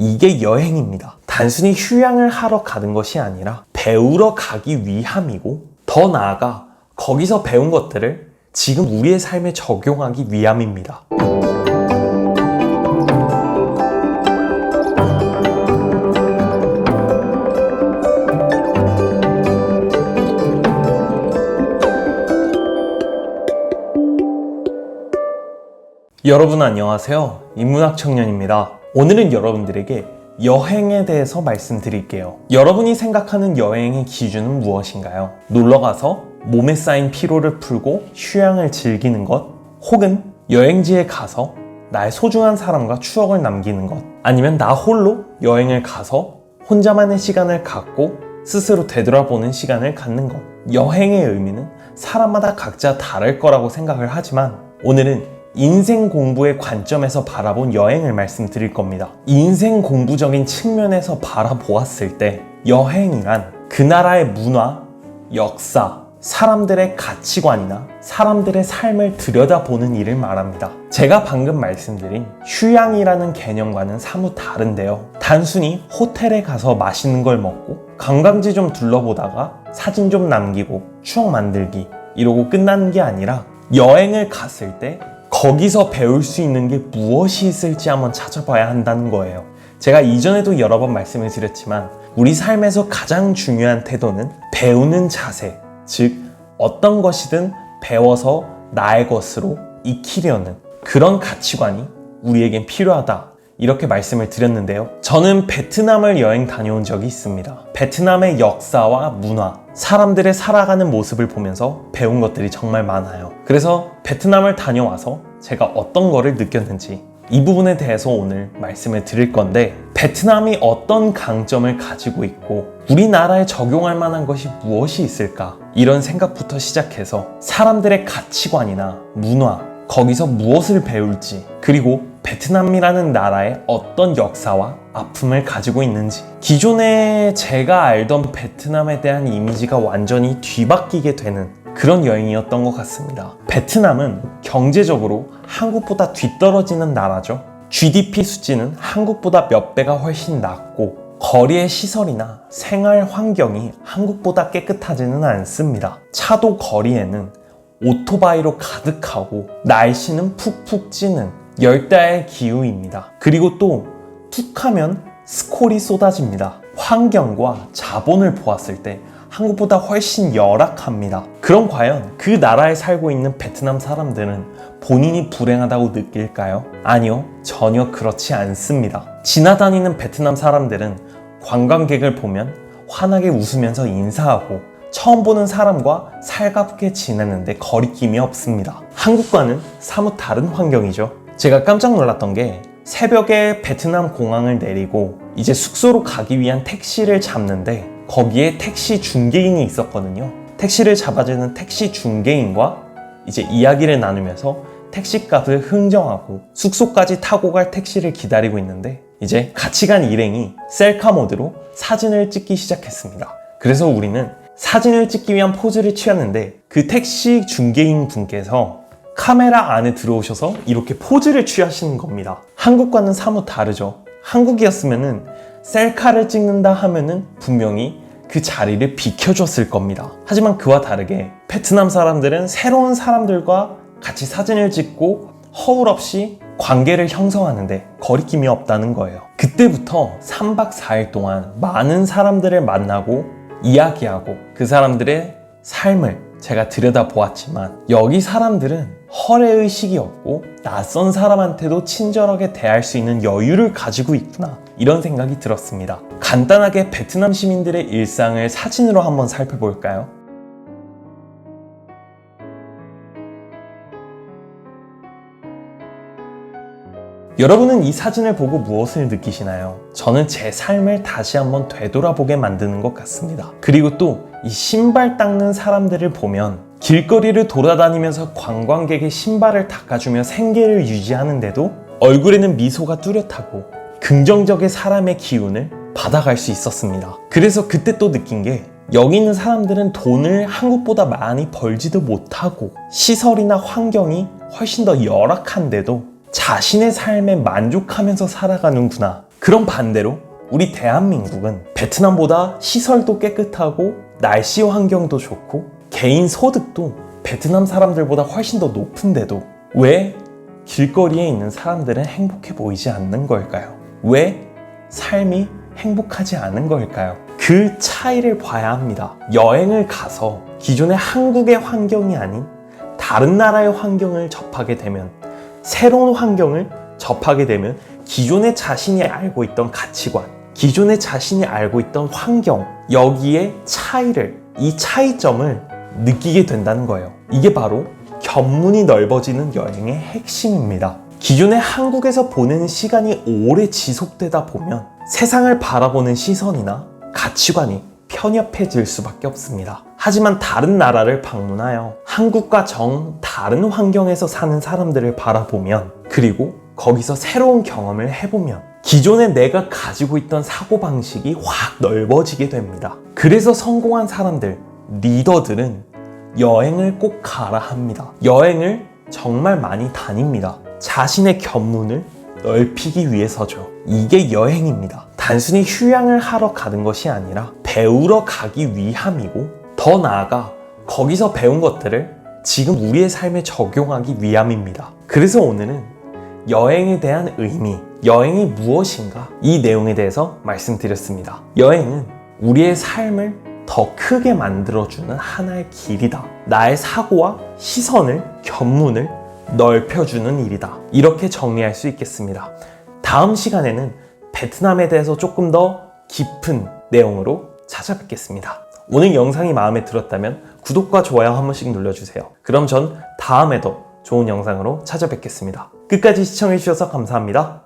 이게 여행입니다. 단순히 휴양을 하러 가는 것이 아니라 배우러 가기 위함이고, 더 나아가 거기서 배운 것들을 지금 우리의 삶에 적용하기 위함입니다. 여러분 안녕하세요. 인문학 청년입니다. 오늘은 여러분들에게 여행에 대해서 말씀드릴게요. 여러분이 생각하는 여행의 기준은 무엇인가요? 놀러가서 몸에 쌓인 피로를 풀고 휴양을 즐기는 것, 혹은 여행지에 가서 나의 소중한 사람과 추억을 남기는 것, 아니면 나 홀로 여행을 가서 혼자만의 시간을 갖고 스스로 되돌아보는 시간을 갖는 것. 여행의 의미는 사람마다 각자 다를 거라고 생각을 하지만, 오늘은 인생 공부의 관점에서 바라본 여행을 말씀드릴 겁니다. 인생 공부적인 측면에서 바라보았을 때 여행이란 그 나라의 문화, 역사, 사람들의 가치관이나 사람들의 삶을 들여다보는 일을 말합니다. 제가 방금 말씀드린 휴양이라는 개념과는 사뭇 다른데요. 단순히 호텔에 가서 맛있는 걸 먹고 관광지 좀 둘러보다가 사진 좀 남기고 추억 만들기 이러고 끝나는 게 아니라, 여행을 갔을 때 거기서 배울 수 있는 게 무엇이 있을지 한번 찾아봐야 한다는 거예요. 제가 이전에도 여러 번 말씀을 드렸지만, 우리 삶에서 가장 중요한 태도는 배우는 자세, 즉 어떤 것이든 배워서 나의 것으로 익히려는 그런 가치관이 우리에겐 필요하다, 이렇게 말씀을 드렸는데요. 저는 베트남을 여행 다녀온 적이 있습니다. 베트남의 역사와 문화, 사람들의 살아가는 모습을 보면서 배운 것들이 정말 많아요. 그래서 베트남을 다녀와서 제가 어떤 거를 느꼈는지 이 부분에 대해서 오늘 말씀을 드릴 건데, 베트남이 어떤 강점을 가지고 있고 우리나라에 적용할 만한 것이 무엇이 있을까, 이런 생각부터 시작해서 사람들의 가치관이나 문화, 거기서 무엇을 배울지, 그리고 베트남이라는 나라의 어떤 역사와 아픔을 가지고 있는지, 기존에 제가 알던 베트남에 대한 이미지가 완전히 뒤바뀌게 되는 그런 여행이었던 것 같습니다. 베트남은 경제적으로 한국보다 뒤떨어지는 나라죠. GDP 수치는 한국보다 몇 배가 훨씬 낮고, 거리의 시설이나 생활 환경이 한국보다 깨끗하지는 않습니다. 차도 거리에는 오토바이로 가득하고, 날씨는 푹푹 찌는 열대야의 기후입니다. 그리고 또 툭하면 스콜이 쏟아집니다. 환경과 자본을 보았을 때 한국보다 훨씬 열악합니다. 그럼 과연 그 나라에 살고 있는 베트남 사람들은 본인이 불행하다고 느낄까요? 아니요, 전혀 그렇지 않습니다. 지나다니는 베트남 사람들은 관광객을 보면 환하게 웃으면서 인사하고, 처음 보는 사람과 살갑게 지내는데 거리낌이 없습니다. 한국과는 사뭇 다른 환경이죠. 제가 깜짝 놀랐던 게, 새벽에 베트남 공항을 내리고 이제 숙소로 가기 위한 택시를 잡는데, 거기에 택시 중개인이 있었거든요. 택시를 잡아주는 택시 중개인과 이제 이야기를 나누면서 택시값을 흥정하고 숙소까지 타고 갈 택시를 기다리고 있는데, 이제 같이 간 일행이 셀카 모드로 사진을 찍기 시작했습니다. 그래서 우리는 사진을 찍기 위한 포즈를 취했는데, 그 택시 중개인 분께서 카메라 안에 들어오셔서 이렇게 포즈를 취하시는 겁니다. 한국과는 사뭇 다르죠. 한국이었으면은 셀카를 찍는다 하면은 분명히 그 자리를 비켜줬을 겁니다. 하지만 그와 다르게 베트남 사람들은 새로운 사람들과 같이 사진을 찍고 허울 없이 관계를 형성하는데 거리낌이 없다는 거예요. 그때부터 3박 4일 동안 많은 사람들을 만나고 이야기하고 그 사람들의 삶을 제가 들여다보았지만, 여기 사람들은 허례의식이 없고 낯선 사람한테도 친절하게 대할 수 있는 여유를 가지고 있구나, 이런 생각이 들었습니다. 간단하게 베트남 시민들의 일상을 사진으로 한번 살펴볼까요? 여러분은 이 사진을 보고 무엇을 느끼시나요? 저는 제 삶을 다시 한번 되돌아보게 만드는 것 같습니다. 그리고 또 이 신발 닦는 사람들을 보면, 길거리를 돌아다니면서 관광객의 신발을 닦아주며 생계를 유지하는데도 얼굴에는 미소가 뚜렷하고 긍정적인 사람의 기운을 받아갈 수 있었습니다. 그래서 그때 또 느낀 게, 여기 있는 사람들은 돈을 한국보다 많이 벌지도 못하고 시설이나 환경이 훨씬 더 열악한데도 자신의 삶에 만족하면서 살아가는구나, 그럼 반대로 우리 대한민국은 베트남보다 시설도 깨끗하고 날씨 환경도 좋고 개인 소득도 베트남 사람들보다 훨씬 더 높은데도 왜 길거리에 있는 사람들은 행복해 보이지 않는 걸까요? 왜 삶이 행복하지 않은 걸까요? 그 차이를 봐야 합니다. 여행을 가서 기존의 한국의 환경이 아닌 다른 나라의 환경을 접하게 되면, 새로운 환경을 접하게 되면 기존에 자신이 알고 있던 가치관, 기존에 자신이 알고 있던 환경, 여기에 차이를, 이 차이점을 느끼게 된다는 거예요. 이게 바로 견문이 넓어지는 여행의 핵심입니다. 기존의 한국에서 보내는 시간이 오래 지속되다 보면 세상을 바라보는 시선이나 가치관이 편협해질 수밖에 없습니다. 하지만 다른 나라를 방문하여 한국과 정 다른 환경에서 사는 사람들을 바라보면, 그리고 거기서 새로운 경험을 해보면 기존에 내가 가지고 있던 사고방식이 확 넓어지게 됩니다. 그래서 성공한 사람들, 리더들은 여행을 꼭 가라 합니다. 여행을 정말 많이 다닙니다. 자신의 견문을 넓히기 위해서죠. 이게 여행입니다. 단순히 휴양을 하러 가는 것이 아니라 배우러 가기 위함이고, 더 나아가 거기서 배운 것들을 지금 우리의 삶에 적용하기 위함입니다. 그래서 오늘은 여행에 대한 의미, 여행이 무엇인가, 이 내용에 대해서 말씀드렸습니다. 여행은 우리의 삶을 더 크게 만들어주는 하나의 길이다. 나의 사고와 시선을, 견문을 넓혀주는 일이다. 이렇게 정리할 수 있겠습니다. 다음 시간에는 베트남에 대해서 조금 더 깊은 내용으로 찾아뵙겠습니다. 오늘 영상이 마음에 들었다면 구독과 좋아요 한 번씩 눌러주세요. 그럼 전 다음에도 좋은 영상으로 찾아뵙겠습니다. 끝까지 시청해주셔서 감사합니다.